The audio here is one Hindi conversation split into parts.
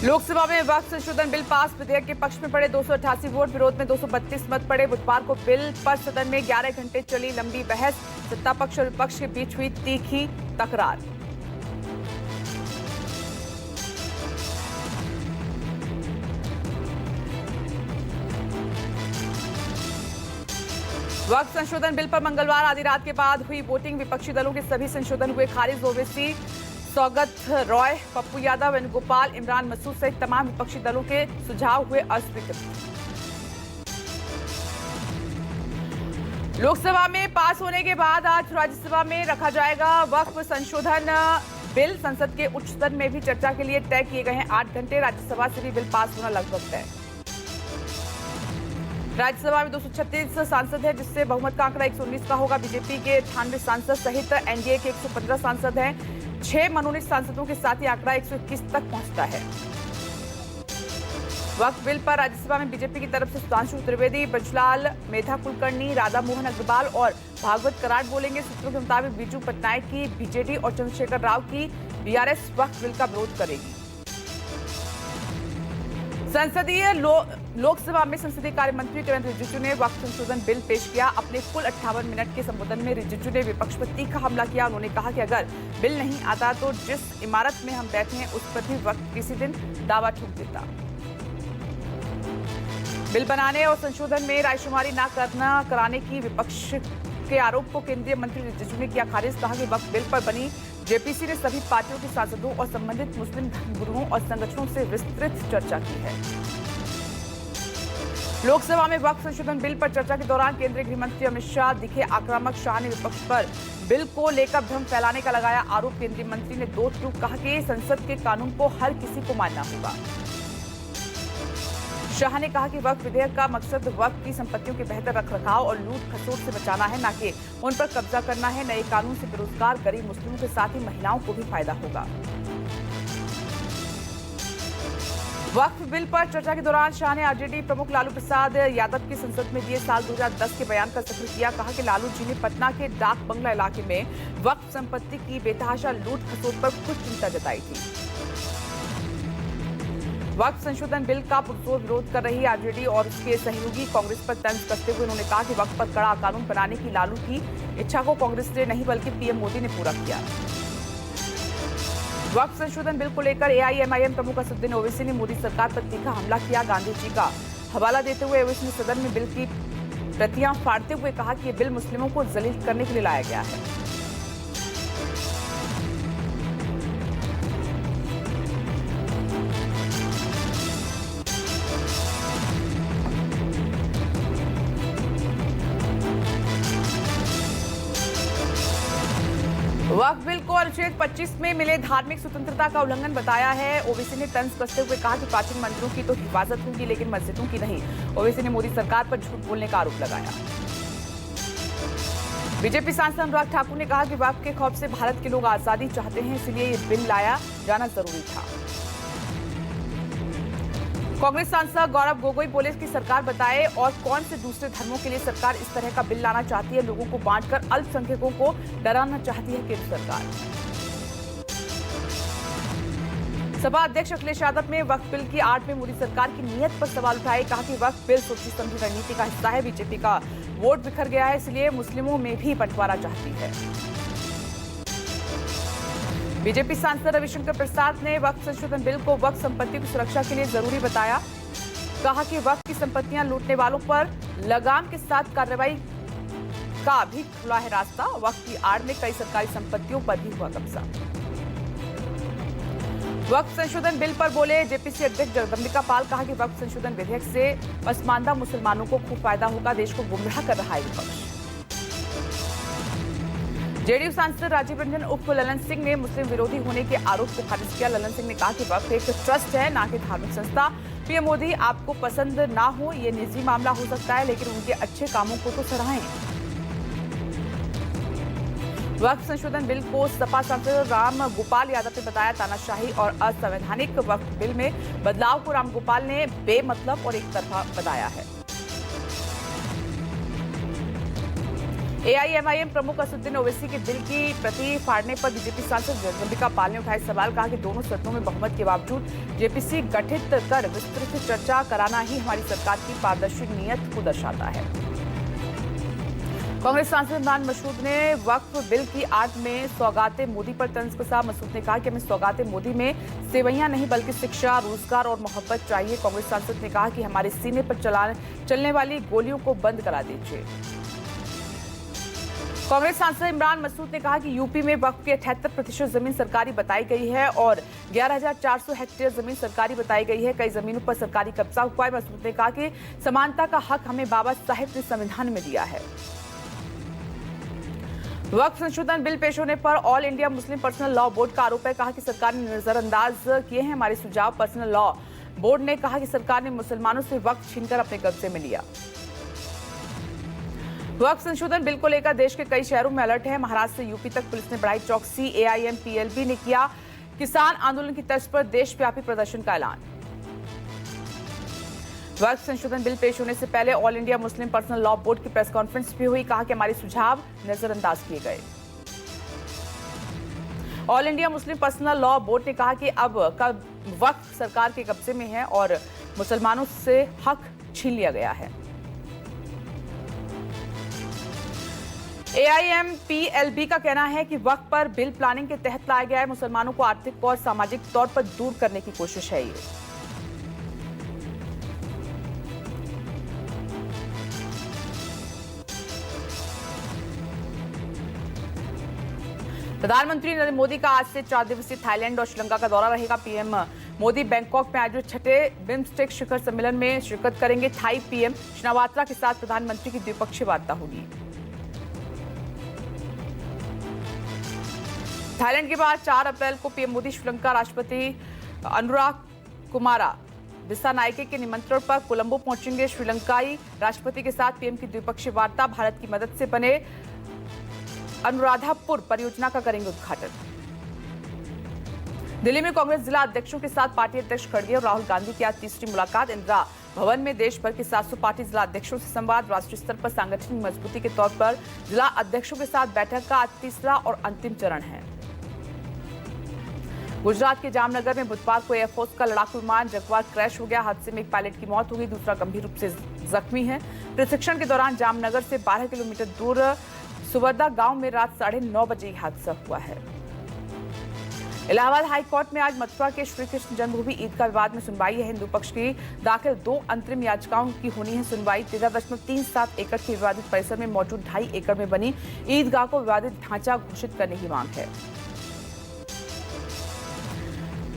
लोकसभा में वक्फ संशोधन बिल पास। विधेयक के पक्ष में पड़े 288 वोट, विरोध में 232 मत पड़े। बुधवार को बिल पर सदन में 11 घंटे चली लंबी बहस। सत्ता पक्ष और विपक्ष के बीच हुई तीखी तकरार। वक्फ संशोधन बिल पर मंगलवार आधी रात के बाद हुई वोटिंग। विपक्षी दलों के सभी संशोधन हुए खारिज। ओवैसी, सौगत रॉय, पप्पू यादव, वेणुगोपाल, इमरान मसूद सहित तमाम विपक्षी दलों के सुझाव हुए अस्वीकृत। लोकसभा में पास होने के बाद आज राज्यसभा में रखा जाएगा वक्फ संशोधन बिल। संसद के उच्च सदन में भी चर्चा के लिए तय किए गए हैं 8 घंटे। राज्यसभा से भी बिल पास होना लगभग तय। राज्यसभा में 236 सांसद हैं, जिससे बहुमत का आंकड़ा 119 का होगा। बीजेपी के 98 सांसद सहित एनडीए के 115 सांसद हैं। 6 मनोनीत सांसदों के साथ ही आंकड़ा 121 तक पहुंचता है। वक्फ बिल पर राज्यसभा में बीजेपी की तरफ से सुधांशु त्रिवेदी, बजलाल, मेधा कुलकर्णी, राधा मोहन अग्रवाल और भागवत कराड़ बोलेंगे। सूत्रों के मुताबिक बीजू पटनायक की बीजेडी और चंद्रशेखर राव की बीआरएस वक्फ बिल का विरोध करेगी। लोकसभा में संसदीय कार्य मंत्री किरेन रिजिजू ने वक्फ संशोधन बिल पेश किया। अपने कुल 58 मिनट के संबोधन में रिजिजू ने विपक्ष पर तीखा हमला किया। उन्होंने कहा कि अगर बिल नहीं आता तो जिस इमारत में हम बैठे हैं उस पर भी वक्त किसी दिन दावा ठोक देता। बिल बनाने और संशोधन में रायशुमारी न कराने की विपक्ष के आरोप को केंद्रीय मंत्री रिजिजू ने किया खारिज। कहा कि वक्फ बिल पर बनी जेपीसी ने सभी पार्टियों के सांसदों और संबंधित मुस्लिम धर्मगुरुओं और संगठनों से विस्तृत चर्चा की है। लोकसभा में वक्फ संशोधन बिल पर चर्चा के दौरान केंद्रीय गृह मंत्री अमित शाह दिखे आक्रामक। शाह ने विपक्ष पर बिल को लेकर भ्रम फैलाने का लगाया आरोप। केंद्रीय मंत्री ने दो टूक कहा कि संसद के कानून को हर किसी को मानना होगा। शाह ने कहा कि वक्फ विधेयक का मकसद वक्फ की संपत्तियों के बेहतर रखरखाव और लूट खसोट से बचाना है, न कि उन पर कब्जा करना है। नए कानून से बेरोजगार गरीब मुस्लिमों के साथ ही महिलाओं को भी फायदा होगा। वक्फ बिल पर चर्चा के दौरान शाह ने आरजेडी प्रमुख लालू प्रसाद यादव की संसद में दिए साल 2010 के बयान का जिक्र किया। कहा कि लालू जी ने पटना के डाक बंगला इलाके में वक्फ संपत्ति की बेतहाशा लूट खसोट पर खुद चिंता जताई थी। वक्फ संशोधन बिल का पुरजोर विरोध कर रही आरजेडी और उसके सहयोगी कांग्रेस पर तंज कसते हुए उन्होंने कहा कि वक्फ पर कड़ा कानून बनाने की लालू की इच्छा को कांग्रेस ने नहीं बल्कि पीएम मोदी ने पूरा किया। वक्फ संशोधन बिल को लेकर एआईएमआईएम प्रमुख असदुद्दीन ओवैसी ने मोदी सरकार पर तीखा हमला किया। गांधी जी का हवाला देते हुए ओवैसी ने सदन में बिल की प्रतियां फाड़ते हुए कहा कि यह बिल मुस्लिमों को जलील करने के लिए लाया गया है। वक्फ बिल को अनुच्छेद 25 में मिले धार्मिक स्वतंत्रता का उल्लंघन बताया है। ओवैसी ने तंज कसते हुए कहा कि प्राचीन मंदिरों की तो हिफाजत होगी लेकिन मस्जिदों की नहीं। ओवैसी ने मोदी सरकार पर झूठ बोलने का आरोप लगाया। बीजेपी सांसद अनुराग ठाकुर ने कहा कि वक्फ के खौफ से भारत के लोग आजादी चाहते हैं, इसलिए ये बिल लाया जाना जरूरी था। कांग्रेस सांसद गौरव गोगोई बोले कि सरकार बताए और कौन से दूसरे धर्मों के लिए सरकार इस तरह का बिल लाना चाहती है। लोगों को बांटकर अल्पसंख्यकों को डराना चाहती है केंद्र सरकार। सपा अध्यक्ष अखिलेश यादव ने वक्फ बिल की आड़ में मोदी सरकार की नीयत पर सवाल उठाए। कहा कि वक्फ बिल सोची समझी रणनीति का हिस्सा है। बीजेपी का वोट बिखर गया है, इसलिए मुस्लिमों में भी बंटवारा चाहती है। बीजेपी सांसद रविशंकर प्रसाद ने वक्फ संशोधन बिल को वक्फ संपत्ति की सुरक्षा के लिए जरूरी बताया। कहा कि वक्फ की संपत्तियां लूटने वालों पर लगाम के साथ कार्रवाई का भी खुला है रास्ता। वक्फ की आड़ में कई सरकारी संपत्तियों पर भी हुआ कब्जा। वक्फ संशोधन बिल पर बोले जेपीसी अध्यक्ष जगदम्बिका पाल। कहा कि वक्फ संशोधन विधेयक से पसमानदा मुसलमानों को खूब फायदा होगा। देश को गुमराह कर रहा है विपक्ष। जेडीयू सांसद राजीव रंजन उर्फ ललन सिंह ने मुस्लिम विरोधी होने के आरोप को खारिज किया। ललन सिंह ने कहा कि वक्फ एक ट्रस्ट है, ना कि धार्मिक संस्था। पीएम मोदी आपको पसंद ना हो ये निजी मामला हो सकता है, लेकिन उनके अच्छे कामों को तो सराहें। वक्फ संशोधन बिल को सपा सांसद राम गोपाल यादव ने बताया तानाशाही और असंवैधानिक। वक्फ बिल में बदलाव को राम गोपाल ने बेमतलब और एक तरफा बताया है। एआईएमआईएम प्रमुख असदुद्दीन ओवैसी के बिल की प्रति फाड़ने पर बीजेपी सांसद जगदम्बिका पाल ने उठाए सवाल। कहा कि दोनों सदनों में बहुमत के बावजूद जेपीसी गठित कर विस्तृत चर्चा कराना ही हमारी सरकार की पारदर्शी नीयत को दर्शाता है। कांग्रेस सांसद इमरान मसूद ने वक्फ बिल की आड़ में सौगाते मोदी पर तंज कसा। मसूद ने कहा कि हमें सौगाते मोदी में सेवैयां नहीं बल्कि शिक्षा, रोजगार और मोहब्बत चाहिए। कांग्रेस सांसद ने कहा कि हमारे सीने पर चलने वाली गोलियों को बंद करा दीजिए। कांग्रेस सांसद इमरान मसूद ने कहा कि यूपी में वक्फ की 78% जमीन सरकारी बताई गई है और 11,400 हेक्टेयर जमीन सरकारी बताई गई है। कई जमीनों पर सरकारी कब्जा हुआ है। मसूद ने कहा कि समानता का हक हमें बाबा साहेब ने संविधान में दिया है। वक्फ संशोधन बिल पेश होने पर all India Muslim personal law board का आरोप है। कहा कि सरकार ने नजरअंदाज किए हैं हमारे सुझाव। पर्सनल लॉ बोर्ड ने कहा कि सरकार ने मुसलमानों से वक्फ छीनकर अपने कब्जे में लिया। वक्फ संशोधन बिल को लेकर देश के कई शहरों में अलर्ट है। महाराष्ट्र से यूपी तक पुलिस ने बढ़ाई चौकसी। एआईएमपीएलबी ने किया किसान आंदोलन की तर्ज पर देशव्यापी प्रदर्शन का ऐलान। वक्फ संशोधन बिल पेश होने से पहले all India Muslim personal law board की प्रेस कॉन्फ्रेंस भी हुई। कहा कि हमारे सुझाव नजरअंदाज किए गए। All India Muslim personal law board ने कहा कि अब वक्फ सरकार के कब्जे में है और मुसलमानों से हक छीन लिया गया है। एआईएमपीएलबी का कहना है कि वक्फ पर बिल प्लानिंग के तहत लाया गया है। मुसलमानों को आर्थिक और सामाजिक तौर पर दूर करने की कोशिश है ये। प्रधानमंत्री नरेंद्र मोदी का आज से 4 दिवसीय थाईलैंड और श्रीलंका का दौरा रहेगा। पीएम मोदी बैंकॉक में आयोजित छठे बिम्स्टेक शिखर सम्मेलन में शिरकत करेंगे। थाई पीएम शिनावात्रा के साथ प्रधानमंत्री की द्विपक्षीय वार्ता होगी। थाईलैंड के बाद 4 अप्रैल को पीएम मोदी श्रीलंका राष्ट्रपति अनुराग कुमारा दिसानायके के निमंत्रण पर कोलंबो पहुंचेंगे। श्रीलंकाई राष्ट्रपति के साथ पीएम की द्विपक्षीय वार्ता। भारत की मदद से बने अनुराधापुर परियोजना का करेंगे उद्घाटन। दिल्ली में कांग्रेस जिला अध्यक्षों के साथ पार्टी अध्यक्ष खड़गे और राहुल गांधी की आज तीसरी मुलाकात। इंदिरा भवन में देश भर के 700 पार्टी जिला अध्यक्षों से संवाद। राष्ट्रीय स्तर पर सांगठनिक मजबूती के तौर पर जिला अध्यक्षों के साथ बैठक का आज तीसरा और अंतिम चरण है। गुजरात के जामनगर में बुधवार को एयरफोर्स का लड़ाकू विमान जगवार क्रैश हो गया। हादसे में एक पायलट की मौत हो गई, दूसरा गंभीर रूप से जख्मी है। प्रशिक्षण के दौरान जामनगर से 12 किलोमीटर दूर सुवरदा गांव में रात 9:30 बजे यह हादसा हुआ है। इलाहाबाद हाई कोर्ट में आज मथुरा के श्री कृष्ण जन्मभूमि ईदगाह विवाद में सुनवाई है। हिंदू पक्ष की दाखिल 2 अंतरिम याचिकाओं की होनी है सुनवाई। 13.37 एकड़ के विवादित परिसर में मौजूद 2.5 एकड़ में बनी ईदगाह को विवादित ढांचा घोषित करने की मांग है।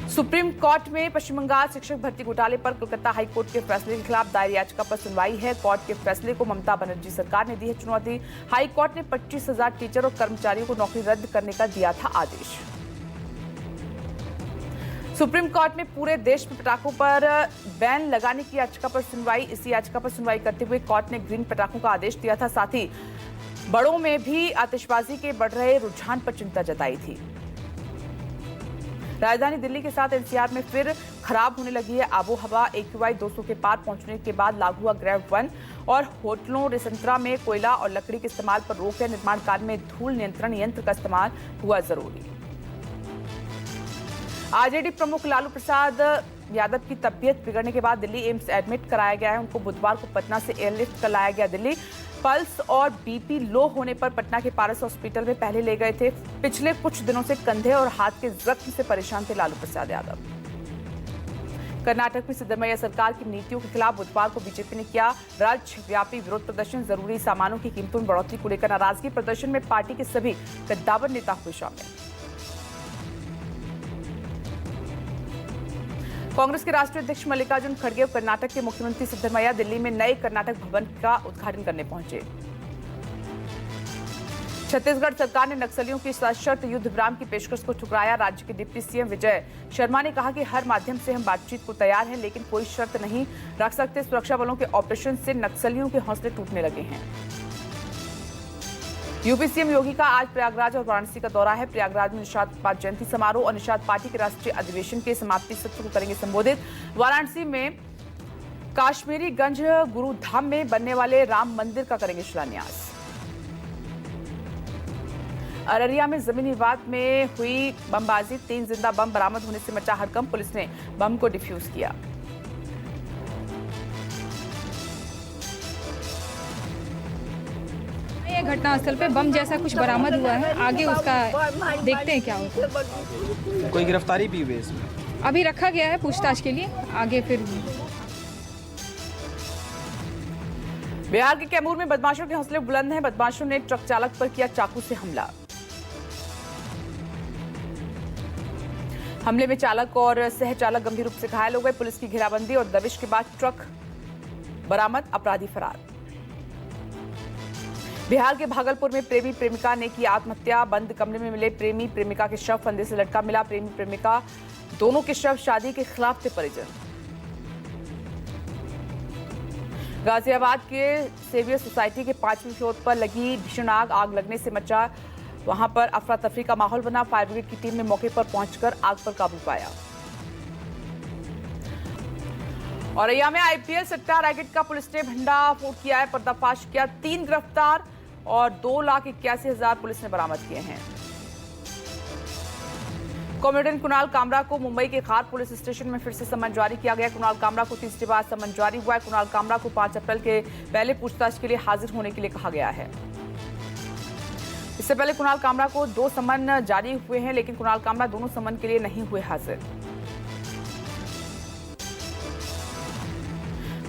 सुप्रीम कोर्ट में पश्चिम बंगाल शिक्षक भर्ती घोटाले पर कोलकाता हाई कोर्ट के फैसले के खिलाफ दायर याचिका पर सुनवाई है। कोर्ट के फैसले को ममता बनर्जी सरकार ने दी है चुनौती। हाई कोर्ट ने 25,000 टीचर और कर्मचारियों को नौकरी रद्द करने का दिया था आदेश। सुप्रीम कोर्ट में पूरे देश में पटाखों पर बैन लगाने की याचिका पर सुनवाई। इसी याचिका पर सुनवाई करते हुए कोर्ट ने ग्रीन पटाखों का आदेश दिया था। साथ ही बड़ों में भी आतिशबाजी के बढ़ रहे रुझान पर चिंता जताई थी। राजधानी दिल्ली के साथ एनसीआर में फिर खराब होने लगी है आबो हवा। AQI 200 के पार पहुंचने के बाद लागू हुआ ग्रेड 1 और होटलों रेस्तरां में कोयला और लकड़ी के इस्तेमाल पर रोक है। निर्माण कार्य में धूल नियंत्रण यंत्र का इस्तेमाल हुआ जरूरी। आरजेडी प्रमुख लालू प्रसाद यादव की तबीयत बिगड़ने के बाद दिल्ली एम्स एडमिट कराया गया है। उनको बुधवार को पटना से एयरलिफ्ट कर लाया गया दिल्ली। पल्स और बीपी लो होने पर पटना के पारस हॉस्पिटल में पहले ले गए थे। पिछले कुछ दिनों से कंधे और हाथ के जख्म से परेशान थे लालू प्रसाद यादव। कर्नाटक में सिद्धरमैया सरकार की नीतियों के खिलाफ बुधवार को बीजेपी ने किया राज्यव्यापी विरोध प्रदर्शन। जरूरी सामानों की कीमतों में बढ़ोतरी को लेकर नाराजगी प्रदर्शन में पार्टी के सभी कद्दावर नेता हुए शामिल। कांग्रेस के राष्ट्रीय अध्यक्ष मल्लिकार्जुन खड़गे और कर्नाटक के मुख्यमंत्री सिद्धरमैया दिल्ली में नए कर्नाटक भवन का उद्घाटन करने पहुंचे। छत्तीसगढ़ सरकार ने नक्सलियों की सशर्त युद्ध विराम की पेशकश को ठुकराया। राज्य के डिप्टी सीएम विजय शर्मा ने कहा कि हर माध्यम से हम बातचीत को तैयार हैं, लेकिन कोई शर्त नहीं रख सकते। सुरक्षा बलों के ऑपरेशन से नक्सलियों के हौसले टूटने लगे हैं। यूपी सीएम योगी का आज प्रयागराज और वाराणसी का दौरा है। प्रयागराज में निषाद जयंती समारोह और निषाद पार्टी के राष्ट्रीय अधिवेशन के समाप्ति सत्र को करेंगे संबोधित। वाराणसी में काश्मीरी गंज गुरुधाम में बनने वाले राम मंदिर का करेंगे शिलान्यास। अररिया में जमीनी विवाद में हुई बमबाजी, 3 जिंदा बम बरामद होने से मचा हड़कंप। पुलिस ने बम को डिफ्यूज किया। ये घटनास्थल पे बम जैसा कुछ बरामद हुआ है, आगे उसका देखते हैं क्या होता है। कोई गिरफ्तारी भी हुई इसमें? अभी रखा गया है पूछताछ के लिए, आगे फिर। बिहार के कैमूर में बदमाशों के हौसले बुलंद हैं। बदमाशों ने ट्रक चालक पर किया चाकू से हमला। हमले में चालक और सह चालक गंभीर रूप से घायल हो गए। पुलिस की घेराबंदी और दबिश के बाद ट्रक बरामद, अपराधी फरार। बिहार के भागलपुर में प्रेमी प्रेमिका ने की आत्महत्या। बंद कमरे में मिले प्रेमी प्रेमिका के शव फंदे से लटका मिला। प्रेमी प्रेमिका दोनों के शव शादी के खिलाफ थे परिजन। गाजियाबाद के सेवियर सोसाइटी के 5वें फ्लोर पर लगी भीषण आग लगने से मचा वहां पर अफरा तफरी का माहौल बना। फायर ब्रिगेड की टीम ने मौके पर पहुंचकर आग पर काबू पाया। औरैया में आईपीएल सट्टा रैकेट का पुलिस ने भंडाफोड़ किया है, पर्दाफाश किया। 3 गिरफ्तार और 2,81,000 पुलिस ने बरामद किए हैं। कॉमेडियन कुणाल कामरा को मुंबई के खार पुलिस स्टेशन में फिर से समन जारी किया गया। कुणाल कामरा को तीसरी बार समन जारी हुआ है। कुणाल कामरा को 5 अप्रैल के पहले पूछताछ के लिए हाजिर होने के लिए कहा गया है। इससे पहले कुणाल कामरा को 2 समन जारी हुए हैं, लेकिन कुणाल कामरा दोनों समन के लिए नहीं हुए हाजिर।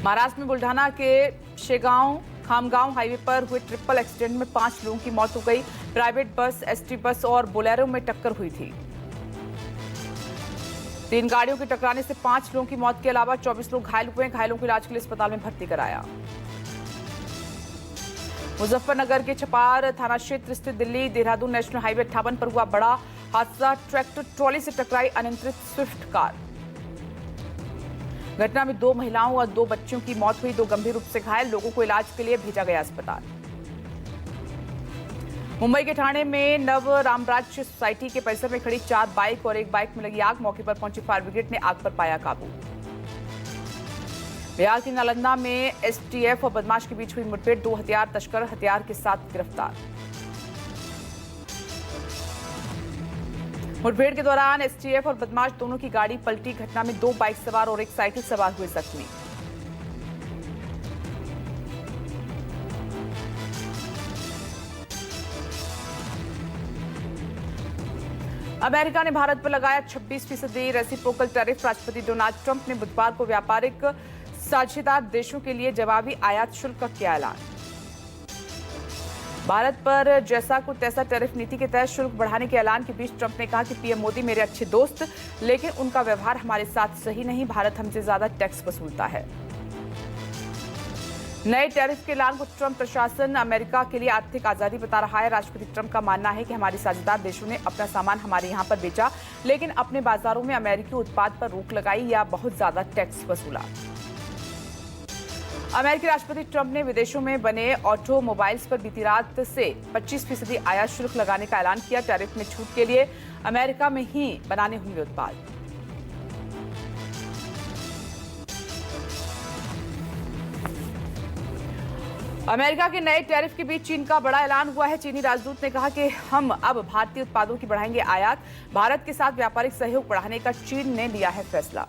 महाराष्ट्र में बुल्ढाना के शेगांव खामगांव हाईवे पर हुए ट्रिपल एक्सीडेंट में 5 लोगों की मौत हो गई। प्राइवेट बस, एसटी बस और बोलेरो में टक्कर हुई थी। 3 गाड़ियों के टकराने से 5 लोगों की मौत के अलावा 24 लोग घायल हुए। घायलों को इलाज के लिए अस्पताल में भर्ती कराया। मुजफ्फरनगर के छपार थाना क्षेत्र स्थित दिल्ली देहरादून नेशनल हाईवे 58 पर हुआ बड़ा हादसा। ट्रैक्टर ट्रॉली से टकराई अनियंत्रित स्विफ्ट कार। घटना में 2 महिलाओं और 2 बच्चियों की मौत हुई। 2 गंभीर रूप से घायल लोगों को इलाज के लिए भेजा गया अस्पताल। मुंबई के ठाणे में नव रामराज्य सोसाइटी के परिसर में खड़ी 4 बाइक और 1 बाइक में लगी आग। मौके पर पहुंची फायर ब्रिगेड ने आग पर पाया काबू। बिहार की नालंदा में एसटीएफ और बदमाश के बीच हुई मुठभेड़। 2 हथियार तस्कर हथियार के साथ गिरफ्तार। मुठभेड़ के दौरान एसटीएफ और बदमाश दोनों की गाड़ी पलटी। घटना में 2 बाइक सवार और 1 साइकिल सवार हुए जख्मी। अमेरिका ने भारत पर लगाया 26% रेसिप्रोकल टैरिफ। राष्ट्रपति डोनाल्ड ट्रंप ने बुधवार को व्यापारिक साझेदार देशों के लिए जवाबी आयात शुल्क का किया ऐलान। भारत पर जैसा को तैसा टैरिफ नीति के तहत शुल्क बढ़ाने के ऐलान के बीच ट्रंप ने कहा कि पीएम मोदी मेरे अच्छे दोस्त, लेकिन उनका व्यवहार हमारे साथ सही नहीं। भारत हमसे ज्यादा टैक्स वसूलता है। नए टैरिफ के ऐलान को ट्रंप प्रशासन अमेरिका के लिए आर्थिक आजादी बता रहा है। राष्ट्रपति ट्रंप का मानना है कि हमारे साझेदार देशों ने अपना सामान हमारे यहां पर बेचा, लेकिन अपने बाजारों में अमेरिकी उत्पाद पर रोक लगाई या बहुत ज्यादा टैक्स वसूला। अमेरिकी राष्ट्रपति ट्रंप ने विदेशों में बने ऑटोमोबाइल्स पर बीती रात से 25% आयात शुल्क लगाने का ऐलान किया। टैरिफ में छूट के लिए अमेरिका में ही बनाने होंगे उत्पाद। अमेरिका के नए टैरिफ के बीच चीन का बड़ा ऐलान हुआ है। चीनी राजदूत ने कहा कि हम अब भारतीय उत्पादों की बढ़ाएंगे आयात। भारत के साथ व्यापारिक सहयोग बढ़ाने का चीन ने लिया है फैसला।